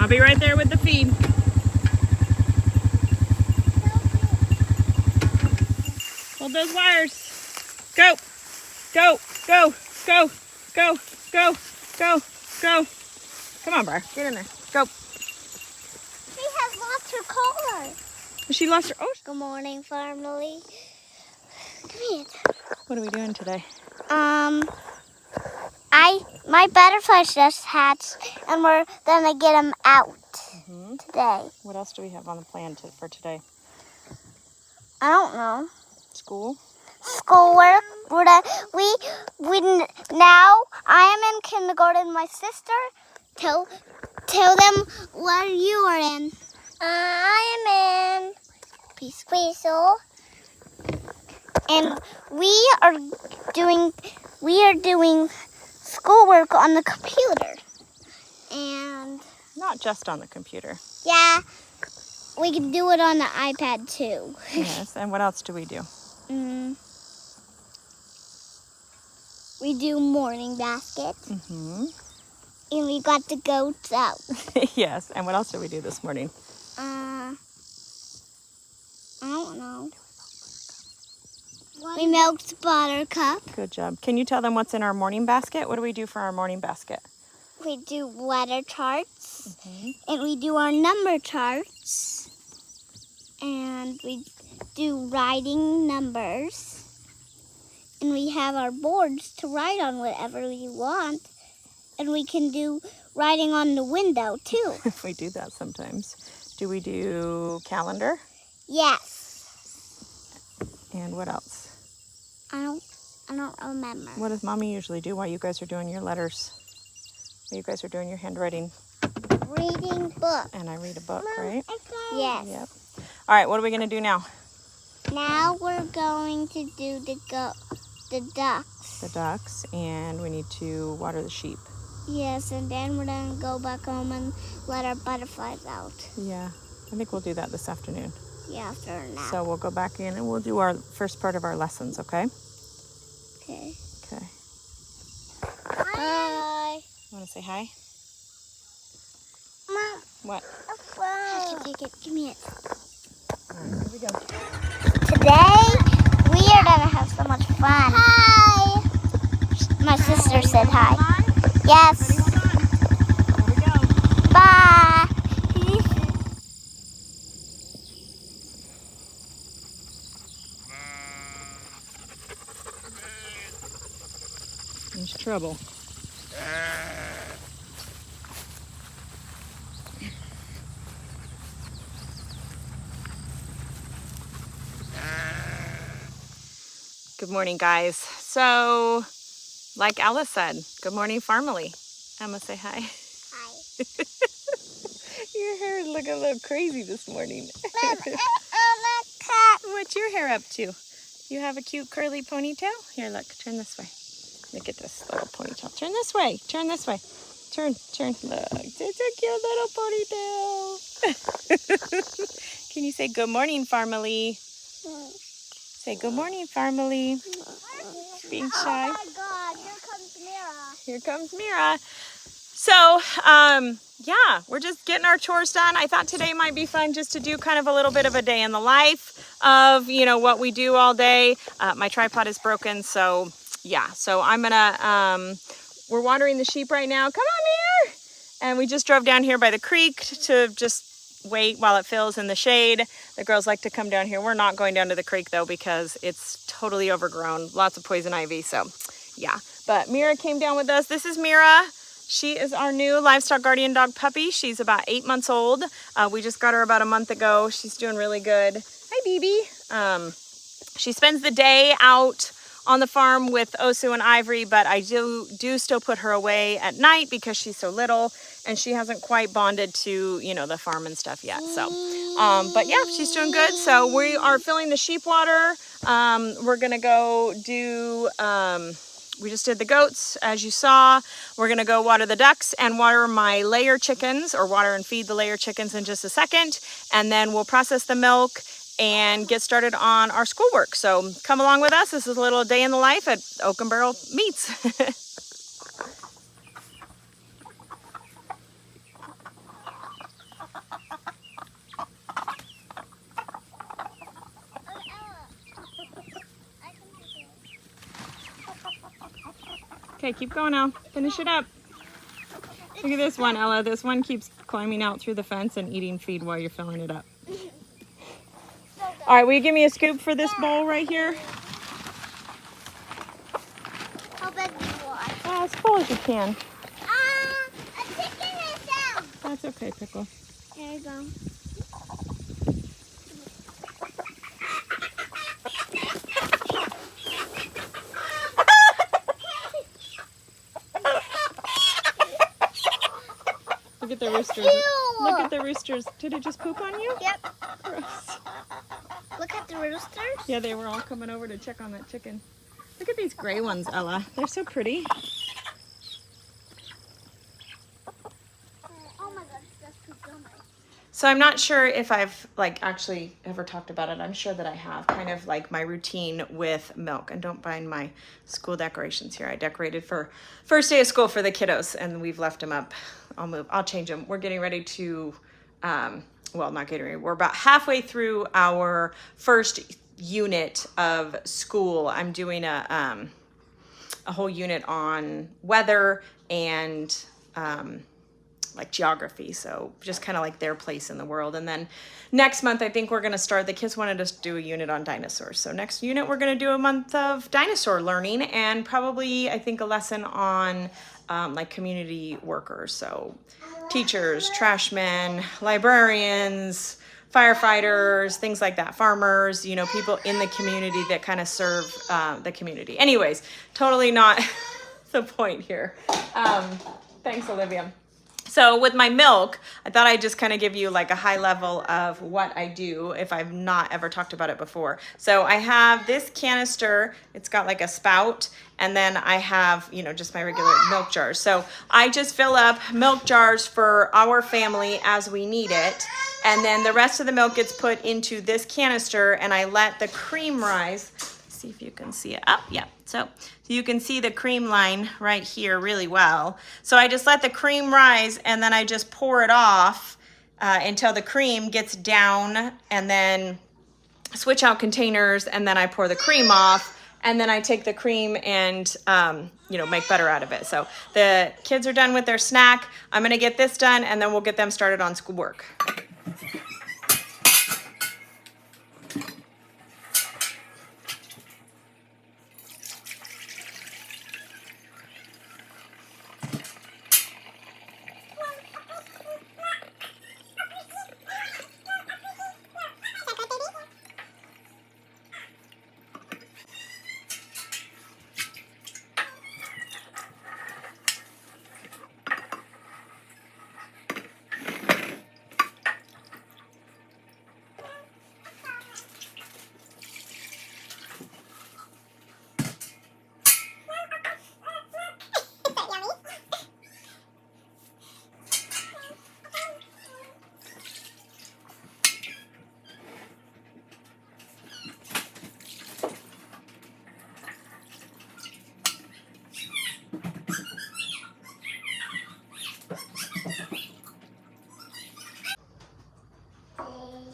I'll be right there with the feed. Hold those wires. Go, go, go, go, go, go, go, go. Come on, Bar. Get in there. Go. She has lost her collar. She lost her. Oh. Good morning, family. Come here. What are we doing today? My butterflies just hatched, and we're gonna get them out today. What else do we have on the plan for today? I don't know. School. Schoolwork. We now I am in kindergarten. My sister, tell them what you are in. I am in preschool, and we are doing schoolwork on the computer, and Not just on the computer. yeah, we can do it on the iPad too. Yes. And what else do we do? We do morning basket, Mm-hmm. and we got the goats out. Yes. And what else did we do this morning? I don't know. We milked Buttercup. Good job. Can you tell them what's in our morning basket? What do we do for our morning basket? We do weather charts, and we do our number charts, and we do writing numbers, and we have our boards to write on whatever we want, and we can do writing on the window too. We do that sometimes. Do we do calendar? Yes. And what else? I don't remember. What does Mommy usually do while you guys are doing your letters? While you guys are doing your handwriting? Reading book. And I read a book, right? Yes. Yep. All right, what are we going to do now? Now we're going to do the ducks. The ducks, and we need to water the sheep. Yes, and then we're going to go back home and let our butterflies out. Yeah, I think we'll do that this afternoon. Yeah, after a nap. So we'll go back in and we'll do our first part of our lessons, okay? Okay. Okay. Bye. Want to say hi? Mom. What? A phone. I can take it. Give me it. All right, here we go. Today, we are going to have so much fun. Hi. My sister said hi. Yes. Here we go. Bye. There's trouble. Good morning, guys. So, like Alice said, good morning, family. Emma, say hi. Hi. Your hair is looking a little crazy this morning. Mom, I'm a cat. What's your hair up to? You have a cute curly ponytail? Here, look, turn this way. Look at this little ponytail. Turn this way. Turn this way. Turn. Look, it's a cute little ponytail. Can you say good morning, family? Say good morning, family. Being shy. Oh my God, here comes Mira. Here comes Mira. So, yeah, we're just getting our chores done. I thought today might be fun just to do kind of a little bit of a day in the life of, what we do all day. My tripod is broken, so yeah. So I'm gonna, we're watering the sheep right now. Come on, Mir! And we just drove down here by the creek to just wait while it fills in the shade. The girls like to come down here. We're not going down to the creek though because it's totally overgrown. Lots of poison ivy, so yeah. But Mira came down with us. This is Mira. She is our new livestock guardian dog puppy. She's about 8 months old. We just got her about a month ago. She's doing really good. Hi, BB. She spends the day out on the farm with Osu and Ivory, but I do still put her away at night because she's so little and she hasn't quite bonded to, the farm and stuff yet. So, but yeah, she's doing good. So we are filling the sheep water. We're gonna go do, we just did the goats, as you saw. We're gonna go water the ducks and water my layer chickens, or water and feed the layer chickens in just a second. And then we'll process the milk and get started on our schoolwork. So come along with us. This is a little day in the life at Oak and Barrel Meats. Okay, keep going now. Finish it up. Look at this one, Ella. This one keeps climbing out through the fence and eating feed while you're filling it up. All right, will you give me a scoop for this bowl right here? How big do you want? As full as you can. A chicken is down. That's okay, Pickle. There you go. Look at the roosters. Ew. Look at the roosters. Did it just poop on you? Yep. Gross. Look at the roosters. Yeah, they were all coming over to check on that chicken. Look at these gray ones, Ella. They're so pretty. Oh my gosh, that's pooped on my. So I'm not sure if I've like actually ever talked about it. I'm sure that I have, kind of like my routine with milk. And don't mind my school decorations here. I decorated for first day of school for the kiddos and we've left them up. I'll change them. We're getting ready to, well, not getting ready. We're about halfway through our first unit of school. I'm doing a whole unit on weather and like geography, so just kind of like their place in the world. And then next month I think we're going to start, the kids wanted us to do a unit on dinosaurs, so next unit we're going to do a month of dinosaur learning and probably I think a lesson on like community workers, so teachers, trashmen, librarians, firefighters, things like that, farmers, you know, people in the community that kind of serve the community. Anyways, totally not the point here. Thanks, Olivia. So with my milk, I thought I'd just kind of give you like a high level of what I do if I've not ever talked about it before. So I have this canister, it's got like a spout, and then I have, you know, just my regular milk jars. So I just fill up milk jars for our family as we need it. And then the rest of the milk gets put into this canister and I let the cream rise. See if you can see it up. Yeah, so you can see the cream line right here really well. So I just let the cream rise and then I just pour it off until the cream gets down, and then switch out containers, and then I pour the cream off, and then I take the cream and you know, make butter out of it. So the kids are done with their snack. I'm gonna get this done and then we'll get them started on schoolwork.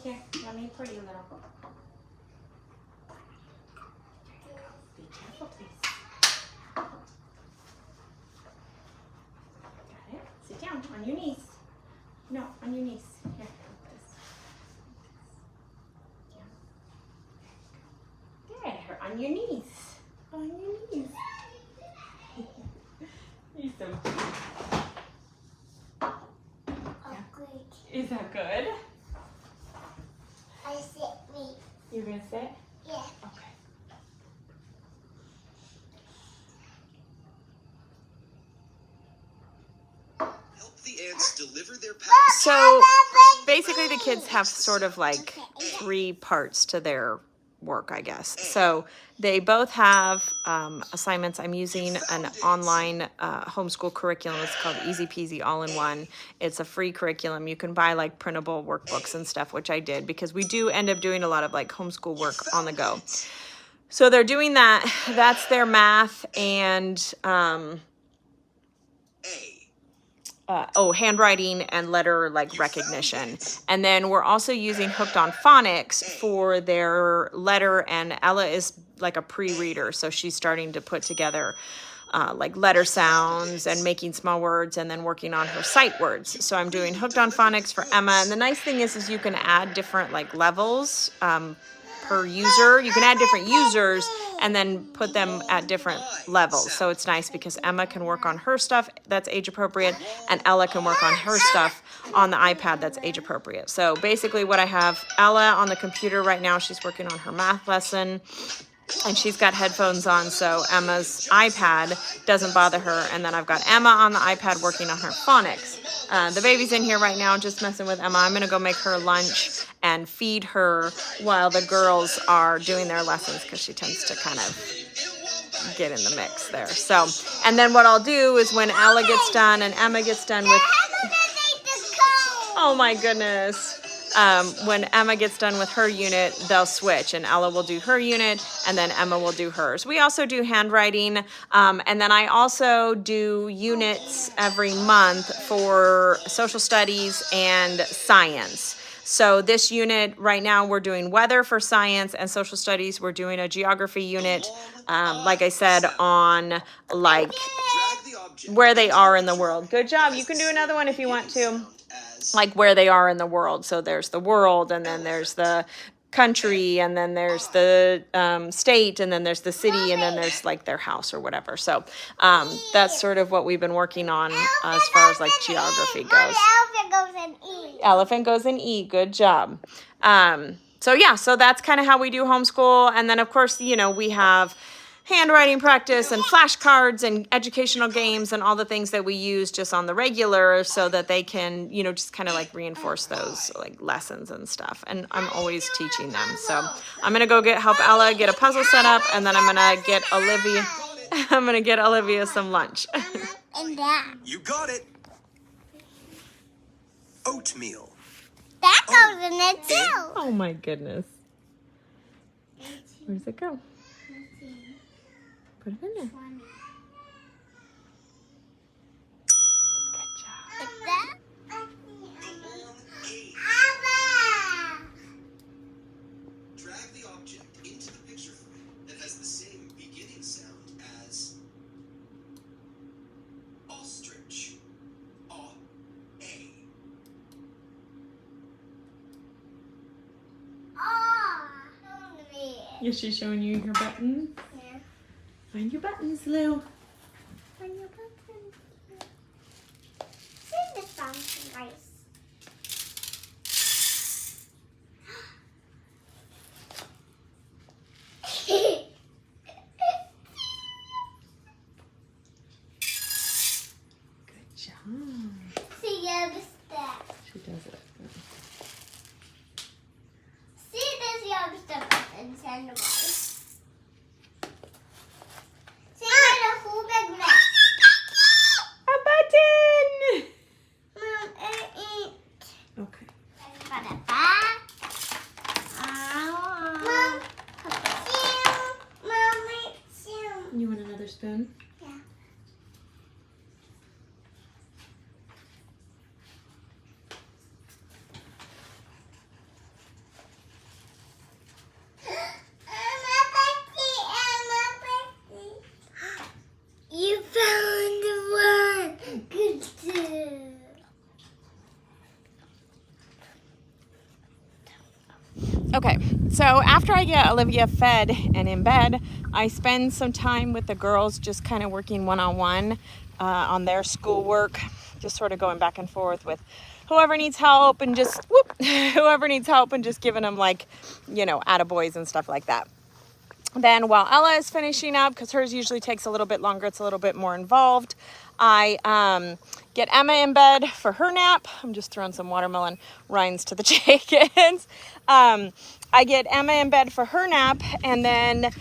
Here, yummy, pretty little. Be careful, please. Got it. Sit down on your knees. No, on your knees. Here, like this. Yeah. There, on your knees. On your knees. You're so cute. Is that good? I sit me. You're gonna sit? Yeah. Okay. Help the ants deliver their So basically the kids have sort of like 3 parts to their work, I guess. So they both have assignments. I'm using an online homeschool curriculum. It's called Easy Peasy All-in-One. It's a free curriculum. You can buy like printable workbooks and stuff, which I did because we do end up doing a lot of like homeschool work on the go. So they're doing that. That's their math and handwriting and letter like recognition. And then we're also using Hooked on Phonics for their letter, and Ella is like a pre-reader, so she's starting to put together like letter sounds and making small words, and then working on her sight words. So I'm doing Hooked on Phonics for Emma. And the nice thing is you can add different like levels per user. You can add different users and then put them at different levels. So it's nice because Emma can work on her stuff that's age appropriate, and Ella can work on her stuff on the iPad that's age appropriate. So basically what I have, Ella on the computer right now, she's working on her math lesson, and she's got headphones on, so Emma's iPad doesn't bother her. And then I've got Emma on the iPad working on her phonics. The baby's in here right now just messing with Emma. I'm gonna go make her lunch and feed her while the girls are doing their lessons, because she tends to kind of get in the mix there. So, and then what I'll do is when Ella gets done and Emma gets done with, oh my goodness. When Emma gets done with her unit, they'll switch, and Ella will do her unit, and then Emma will do hers. We also do handwriting, and then I also do units every month for social studies and science. So this unit right now, we're doing weather for science, and social studies, we're doing a geography unit, like I said, on like where they are in the world. Good job. You can do another one if you want to. Like where they are in the world. So there's the world, and then there's the country, and then there's the state, and then there's the city, and then there's like their house or whatever. So that's sort of what we've been working on as far as like geography goes. Elephant goes in E. Elephant goes in E. Good job. So yeah, so that's kind of how we do homeschool. And then of course, you know, we have handwriting practice and flashcards and educational games and all the things that we use just on the regular, so that they can, you know, just kind of like reinforce those like lessons and stuff. And I'm always teaching them. So I'm gonna go help Ella get a puzzle set up, and then I'm gonna get Olivia some lunch. And that. You got it. Oatmeal. That goes in it too. Oh my goodness. Where's it go? Put it in there. Good job. Is that? Drag the object into the picture frame that has the same beginning sound as ostrich. A. Is she showing you her buttons? Yeah. Find your buttons, Lou. Find your buttons. See, this sounds nice. Good job. See, yeah, the step. She does it. See, there's the other stuff inside the box. See, there's a whole big mess. A button! Mom, and eat. Okay. Put it back. Mom, Mommy, You want another spoon? yeah. You found the one. Good job. Okay, so after I get Olivia fed and in bed, I spend some time with the girls just kind of working one-on-one on their schoolwork, just sort of going back and forth with whoever needs help, and just whoever needs help, and just giving them like, you know, attaboys and stuff like that. Then while Ella is finishing up, because hers usually takes a little bit longer, it's a little bit more involved, I get Emma in bed for her nap. I'm just throwing some watermelon rinds to the chickens. I get Emma in bed for her nap, and then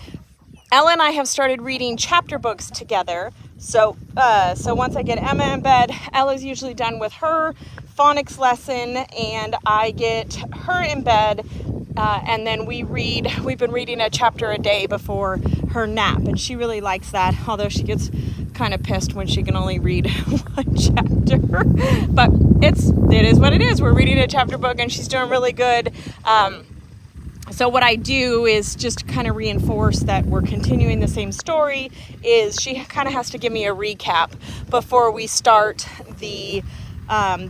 Ella and I have started reading chapter books together. So once I get Emma in bed, Ella's usually done with her phonics lesson, and I get her in bed, and then we've been reading a chapter a day before her nap, and she really likes that, although she gets kind of pissed when she can only read one chapter. But it is what it is. We're reading a chapter book, and she's doing really good. So what I do is just kind of reinforce that we're continuing the same story. Is she kind of has to give me a recap before we start the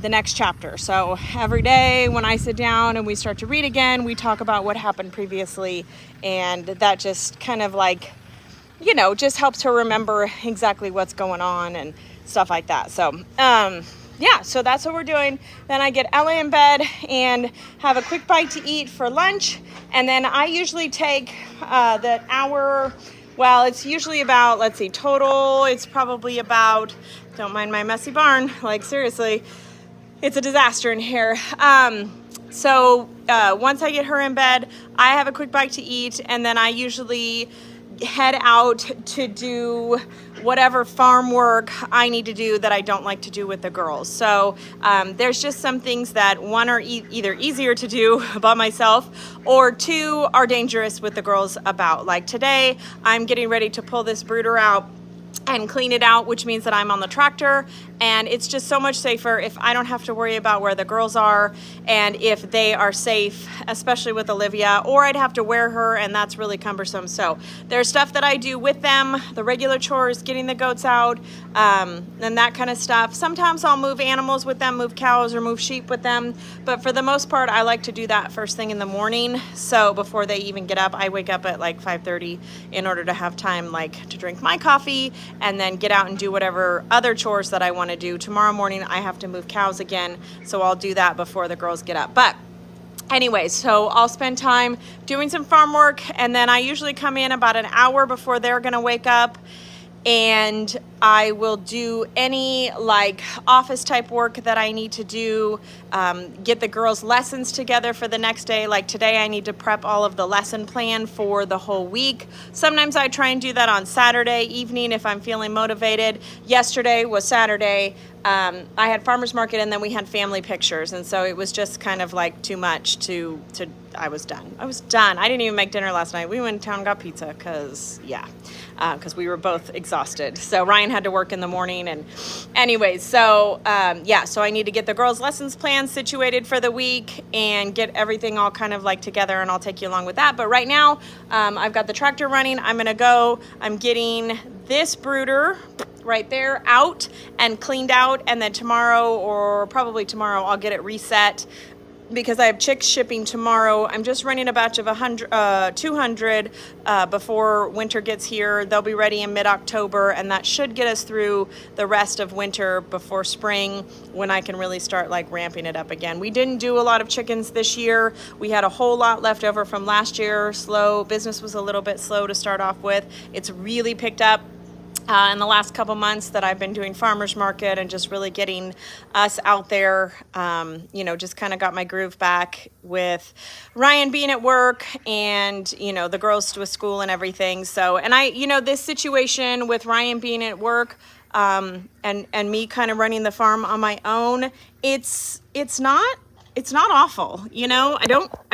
next chapter. So every day when I sit down and we start to read again, we talk about what happened previously, and that just kind of like, just helps her remember exactly what's going on and stuff like that. So yeah, so that's what we're doing. Then I get Ella in bed and have a quick bite to eat for lunch. And then I usually take that hour, well, it's usually about, let's see, total, it's probably about, don't mind my messy barn, like seriously, it's a disaster in here. So once I get her in bed, I have a quick bite to eat, and then I usually head out to do whatever farm work I need to do that I don't like to do with the girls. So there's just some things that, one, are either easier to do by myself, or two, are dangerous with the girls about. Like today, I'm getting ready to pull this brooder out and clean it out, which means that I'm on the tractor, and it's just so much safer if I don't have to worry about where the girls are and if they are safe, especially with Olivia, or I'd have to wear her, and that's really cumbersome. So there's stuff that I do with them, the regular chores, getting the goats out, and that kind of stuff. Sometimes I'll move animals with them, move cows or move sheep with them, but for the most part, I like to do that first thing in the morning. So before they even get up, I wake up at like 5:30 in order to have time like to drink my coffee and then get out and do whatever other chores that I want to do. Tomorrow morning I have to move cows again, so I'll do that before the girls get up. But anyways, so I'll spend time doing some farm work, and then I usually come in about an hour before they're gonna wake up, and I will do any like office type work that I need to do, get the girls' lessons together for the next day. Like today I need to prep all of the lesson plan for the whole week. Sometimes I try and do that on Saturday evening if I'm feeling motivated. Yesterday was Saturday. I had farmer's market, and then we had family pictures, and so it was just kind of like too much to I was done. I didn't even make dinner last night. We went in town and got pizza because we were both exhausted. So Ryan had to work in the morning, and anyways, so so I need to get the girls' lessons plan situated for the week and get everything all kind of like together, and I'll take you along with that. But right now, I've got the tractor running. I'm getting this brooder right there out and cleaned out, and then tomorrow, or probably tomorrow, I'll get it reset because I have chicks shipping tomorrow. I'm just running a batch of 200 before winter gets here. They'll be ready in mid-October, and that should get us through the rest of winter before spring, when I can really start like ramping it up again. We didn't do a lot of chickens this year. We had a whole lot left over from last year. Business was a little bit slow to start off with. It's really picked up in the last couple months that I've been doing farmers market and just really getting us out there. Just kind of got my groove back with Ryan being at work and, the girls to school and everything. So, and this situation with Ryan being at work, and me kind of running the farm on my own, it's not awful. I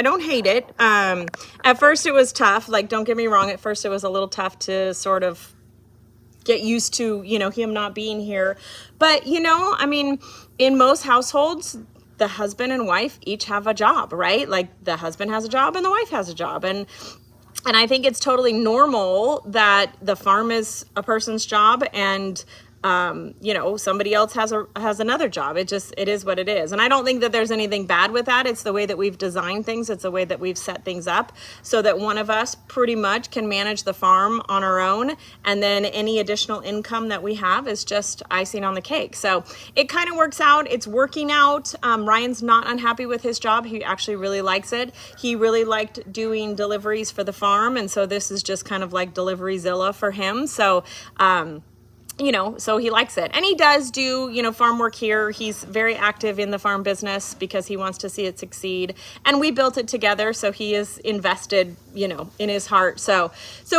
don't hate it. At first it was tough. Like, don't get me wrong. At first it was a little tough to sort of get used to, him not being here. But, in most households, the husband and wife each have a job, right? Like the husband has a job and the wife has a job. And I think it's totally normal that the farm is a person's job, and somebody else has another job. It is what it is. And I don't think that there's anything bad with that. It's the way that we've designed things. It's the way that we've set things up so that one of us pretty much can manage the farm on our own. And then any additional income that we have is just icing on the cake. So it kind of works out. It's working out. Ryan's not unhappy with his job. He actually really likes it. He really liked doing deliveries for the farm. And so this is just kind of like Deliveryzilla for him. So, so he likes it. And he does do, farm work here. He's very active in the farm business because he wants to see it succeed. And we built it together, so he is invested, in his heart. So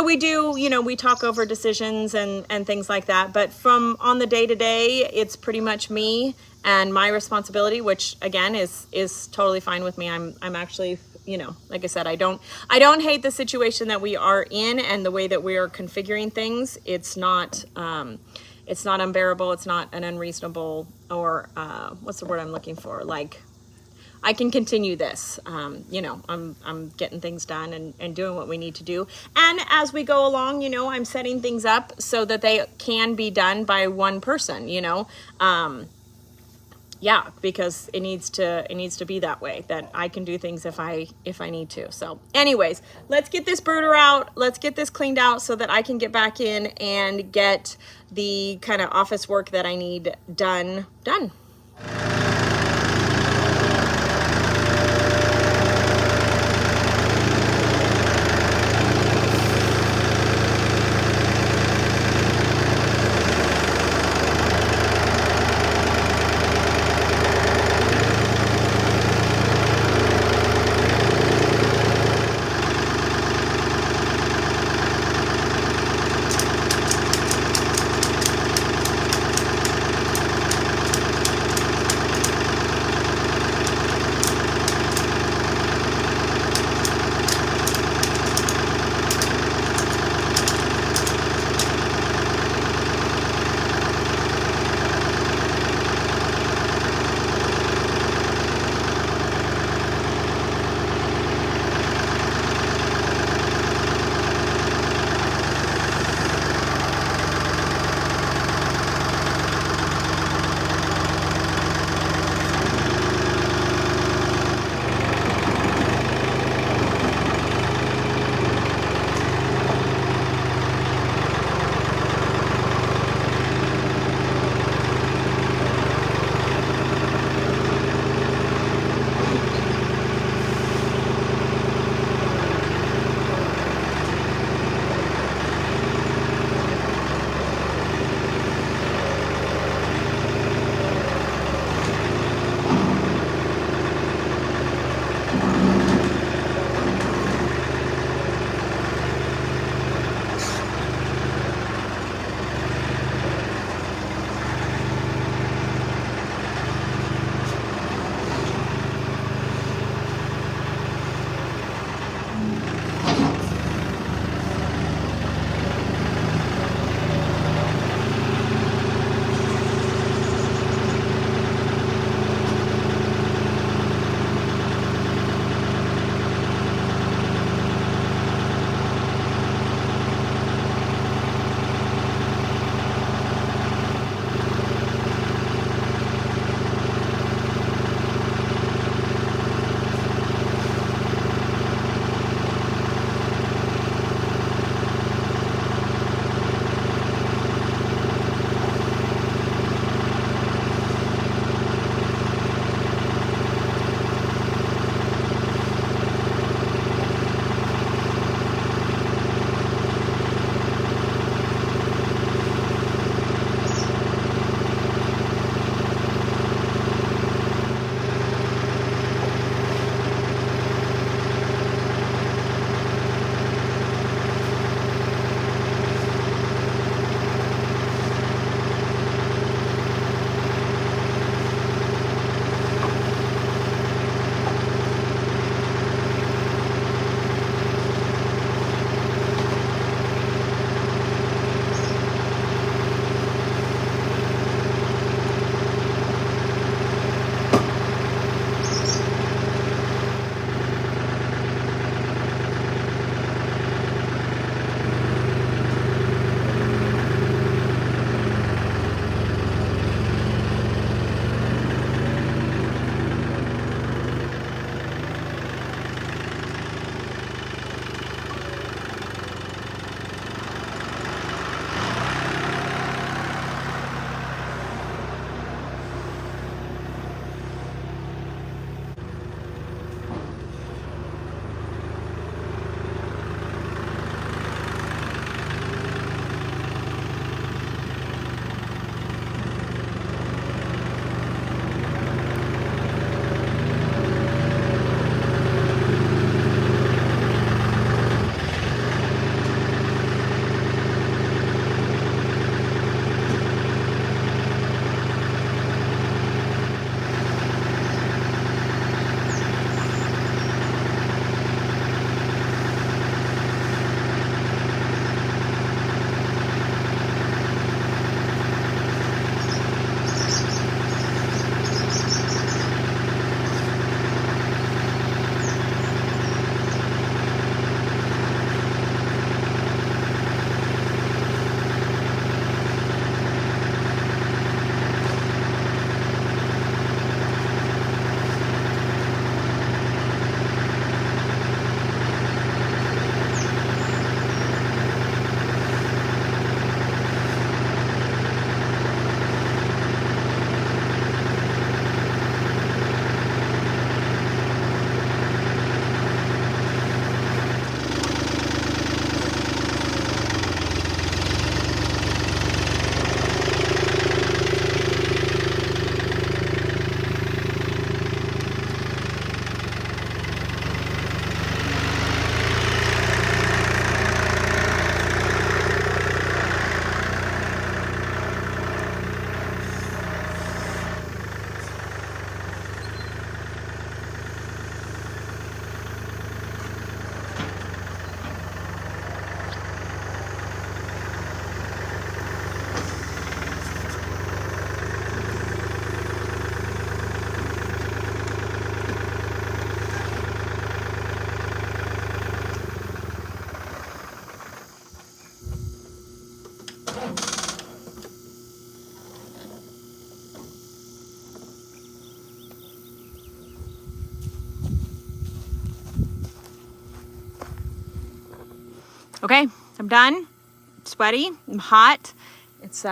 we do, we talk over decisions and things like that. But from on the day-to-day, it's pretty much me and my responsibility, which again is totally fine with me. I'm actually, like I said, I don't hate the situation that we are in and the way that we are configuring things. It's not unbearable. It's not an unreasonable, or what's the word I'm looking for? Like I can continue this. You know, I'm getting things done and doing what we need to do. And as we go along, you know, I'm setting things up so that they can be done by one person, you know. Yeah, because it needs to be that way, that I can do things if I need to. So anyways, let's get this brooder out. Let's get this cleaned out so that I can get back in and get the kind of office work that I need done. Okay, I'm done. Sweaty, I'm hot. It's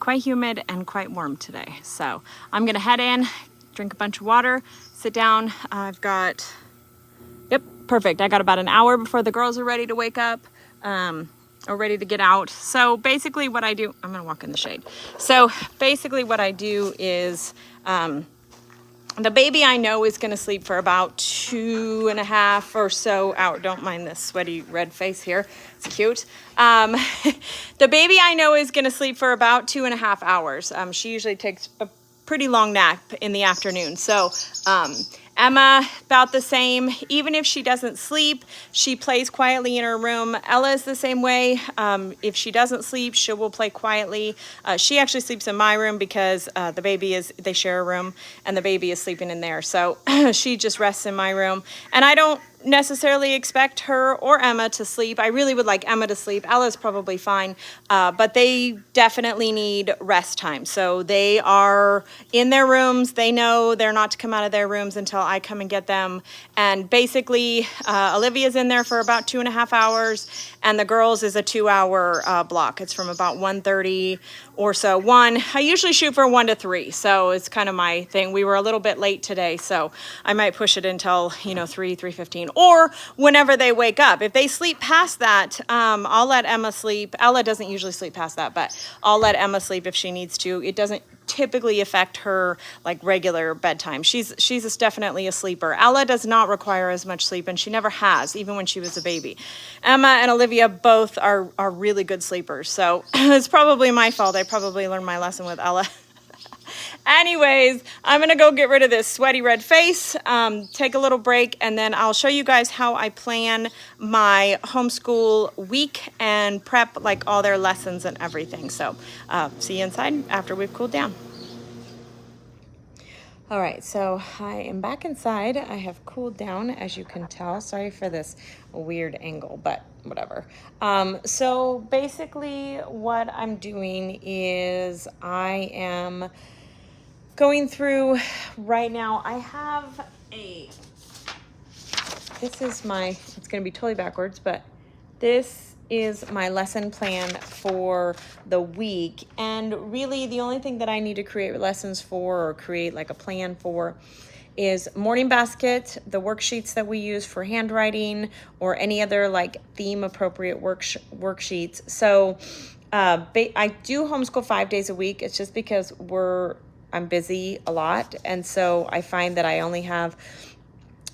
quite humid and quite warm today. So I'm gonna head in, drink a bunch of water, sit down. Yep, perfect. I got about an hour before the girls are ready to wake up, or ready to get out. So basically what I do, I'm gonna walk in the shade. So basically what I do is, the baby I know is gonna sleep for about 2.5 or so hours. Don't mind this sweaty red face here, it's cute. The baby I know is gonna sleep for about 2.5 hours. She usually takes a pretty long nap in the afternoon. So Emma, about the same. Even if she doesn't sleep, she plays quietly in her room. Ella is the same way. If she doesn't sleep, she will play quietly. She actually sleeps in my room because they share a room, and the baby is sleeping in there. So she just rests in my room. And I don't necessarily expect her or Emma to sleep. I really would like Emma to sleep. Ella's probably fine, but they definitely need rest time. So they are in their rooms. They know they're not to come out of their rooms until I come and get them. And basically, Olivia's in there for about 2.5 hours, and the girls is a 2-hour block. It's from about 1:30 or so. I usually shoot for 1 to 3, so it's kind of my thing. We were a little bit late today, so I might push it until 3:15, or whenever they wake up. If they sleep past that, I'll let Emma sleep. Ella doesn't usually sleep past that, but I'll let Emma sleep if she needs to. It doesn't typically affect her like regular bedtime. She's definitely a sleeper. Ella does not require as much sleep, and she never has, even when she was a baby. Emma and Olivia both are really good sleepers, so it's probably my fault. I probably learned my lesson with Ella. Anyways, I'm gonna go get rid of this sweaty red face, take a little break, and then I'll show you guys how I plan my homeschool week and prep like all their lessons and everything. So see you inside after we've cooled down. All right, so I am back inside. I have cooled down, as you can tell. Sorry for this weird angle, but whatever. So basically what I'm doing is I am going through right now. I have it's going to be totally backwards, but this is my lesson plan for the week. And really the only thing that I need to create lessons for or create like a plan for is morning basket, the worksheets that we use for handwriting, or any other like theme appropriate worksheets. So I do homeschool 5 days a week. It's just because I'm busy a lot, and so I find that I only have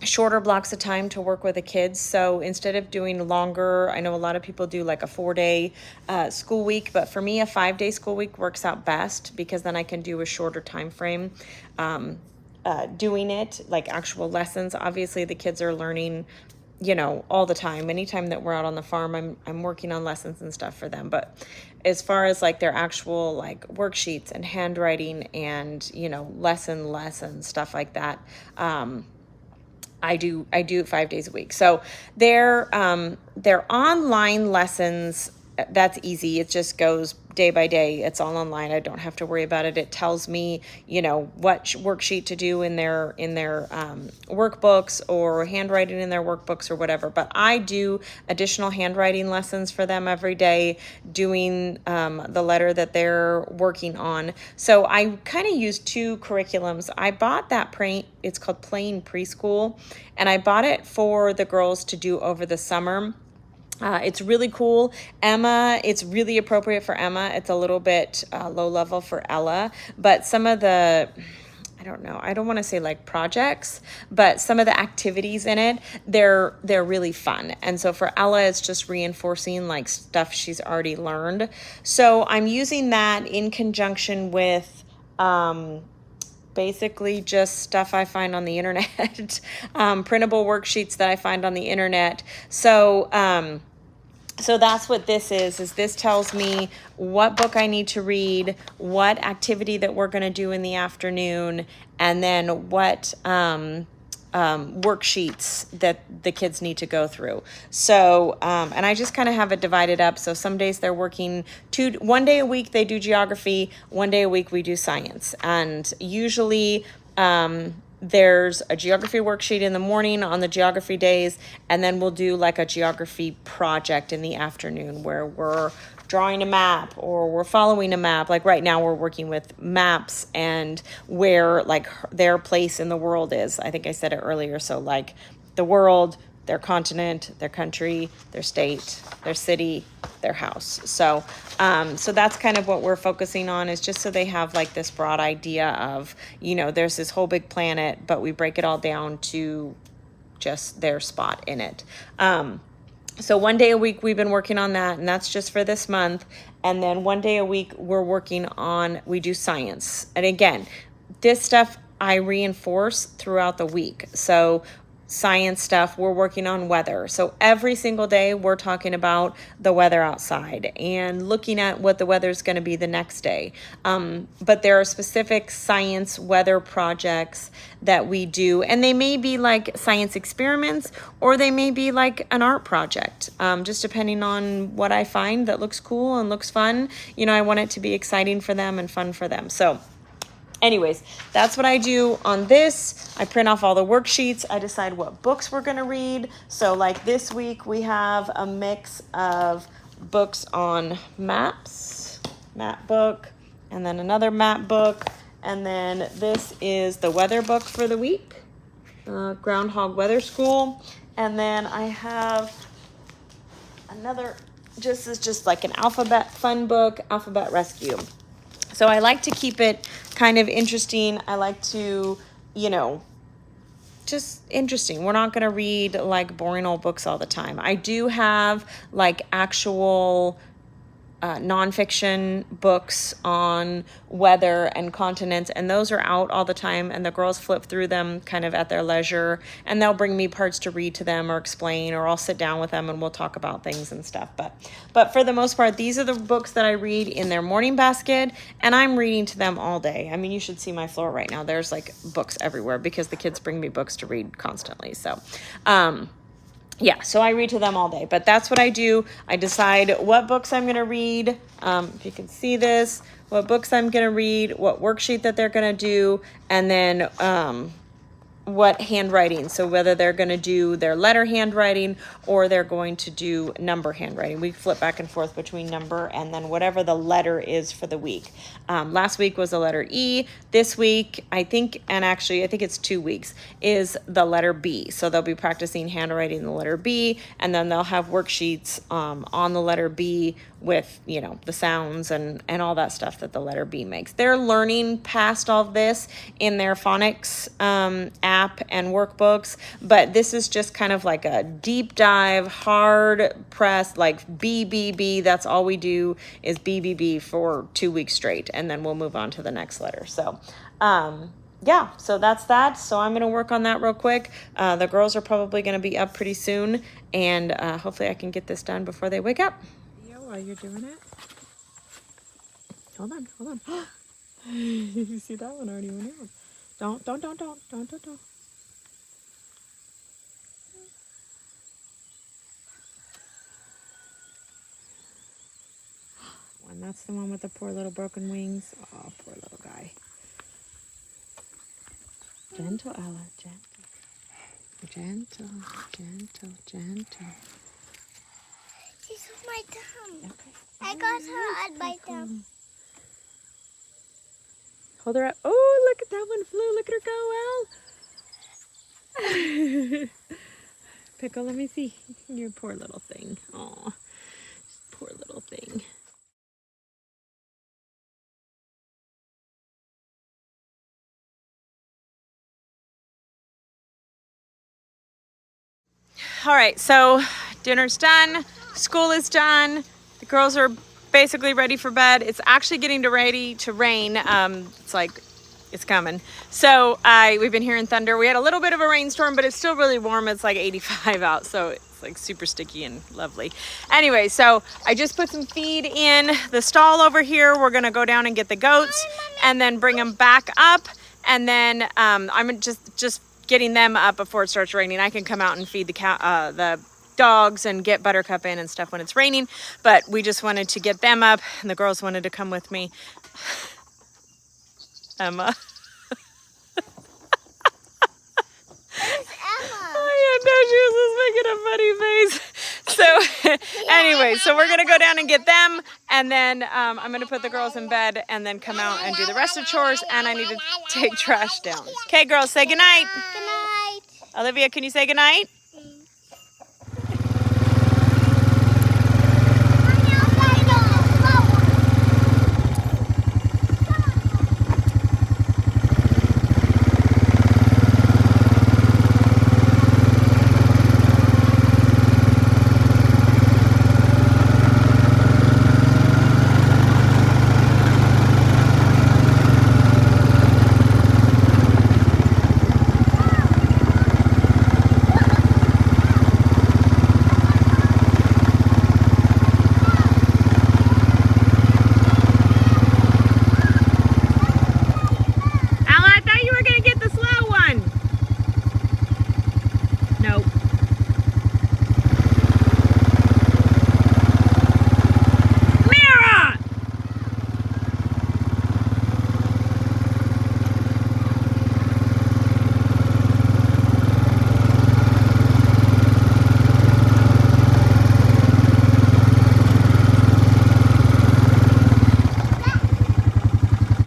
shorter blocks of time to work with the kids. So instead of doing longer, I know a lot of people do like a 4-day school week, but for me a 5-day school week works out best, because then I can do a shorter time frame doing it, like actual lessons. Obviously the kids are learning all the time. Anytime that we're out on the farm, I'm working on lessons and stuff for them. But as far as like their actual like worksheets and handwriting and lessons, stuff like that, I do 5 days a week. So they're online lessons. That's easy. It just goes day by day. It's all online. I don't have to worry about it. It tells me, what worksheet to do in their workbooks, or handwriting in their workbooks, or whatever. But I do additional handwriting lessons for them every day, doing the letter that they're working on. So I kind of use 2 curriculums. I bought that it's called Plain Preschool, and I bought it for the girls to do over the summer. It's really cool. It's really appropriate for Emma. It's a little bit low level for Ella, but some of the, I don't want to say like projects, but some of the activities in it, they're really fun. And so for Ella, it's just reinforcing like stuff she's already learned. So I'm using that in conjunction with basically just stuff I find on the internet, printable worksheets that I find on the internet. So that's what this is this tells me what book I need to read, what activity that we're going to do in the afternoon, and then what worksheets that the kids need to go through. So, and I just kind of have it divided up. So some days they're working 1 day a week, they do geography, 1 day a week we do science. And usually there's a geography worksheet in the morning on the geography days, and then we'll do like a geography project in the afternoon where we're drawing a map or we're following a map. Like right now we're working with maps and where like their place in the world is. I think I said it earlier. So like the world, their continent, their country, their state, their city, their house. So that's kind of what we're focusing on, is just so they have like this broad idea of, there's this whole big planet, but we break it all down to just their spot in it. So one day a week we've been working on that, and that's just for this month. And then one day a week we do science. And again, this stuff I reinforce throughout the week. So science stuff, we're working on weather. So every single day we're talking about the weather outside and looking at what the weather is going to be the next day. But there are specific science weather projects that we do, and they may be like science experiments or they may be like an art project, just depending on what I find that looks cool and looks fun. I want it to be exciting for them and fun for them. So anyways, that's what I do on this. I print off all the worksheets. I decide what books we're going to read. So like this week we have a mix of books on maps, map book, and then another map book. And then this is the weather book for the week, Groundhog Weather School. And then I have another, just like an alphabet fun book, Alphabet Rescue. So I like to keep it kind of interesting. I like to, just interesting. We're not going to read like boring old books all the time. I do have like actual nonfiction books on weather and continents, and those are out all the time, and the girls flip through them kind of at their leisure, and they'll bring me parts to read to them or explain, or I'll sit down with them and we'll talk about things and stuff. But for the most part, these are the books that I read in their morning basket, and I'm reading to them all day. I mean, you should see my floor right now. There's like books everywhere because the kids bring me books to read constantly. So so I read to them all day, but that's what I do. I decide what books I'm going to read. If you can see this, what books I'm going to read, what worksheet that they're going to do, and then what handwriting. So whether they're going to do their letter handwriting or they're going to do number handwriting. We flip back and forth between number and then whatever the letter is for the week. Last week was the letter E. This week, I think it's 2 weeks, is the letter B. So they'll be practicing handwriting the letter B, and then they'll have worksheets on the letter B with, the sounds and all that stuff that the letter B makes. They're learning past all this in their phonics app and workbooks, but this is just kind of like a deep dive, hard press, like BBB. That's all we do is BBB for 2 weeks straight, and then we'll move on to the next letter. So so that's that. So I'm going to work on that real quick. The girls are probably going to be up pretty soon, and hopefully I can get this done before they wake up. While you're doing it, hold on. You see that one already went out. Don't. And that's the one with the poor little broken wings. Oh, poor little guy. Gentle, Ella, gentle. Gentle. She's on my thumb. Okay. I got her on my thumb. Hold her up. Oh, look at that one flew. Look at her go, Elle. Pickle, let me see. Your poor little thing. Oh, poor little thing. All right, so dinner's done. School is done. The girls are basically ready for bed. It's actually getting ready to rain. It's coming. So we've been hearing thunder. We had a little bit of a rainstorm, but it's still really warm. It's like 85 out, so it's like super sticky and lovely. Anyway, so I just put some feed in the stall over here. We're gonna go down and get the goats and then bring them back up. And then I'm just getting them up before it starts raining. I can come out and feed the dogs and get Buttercup in and stuff when it's raining, but we just wanted to get them up, and the girls wanted to come with me. Emma. no, she was just making a funny face. So anyway, so we're going to go down and get them. And then I'm going to put the girls in bed and then come out and do the rest of chores. And I need to take trash down. Okay, girls, say goodnight. Good night. Olivia, can you say goodnight?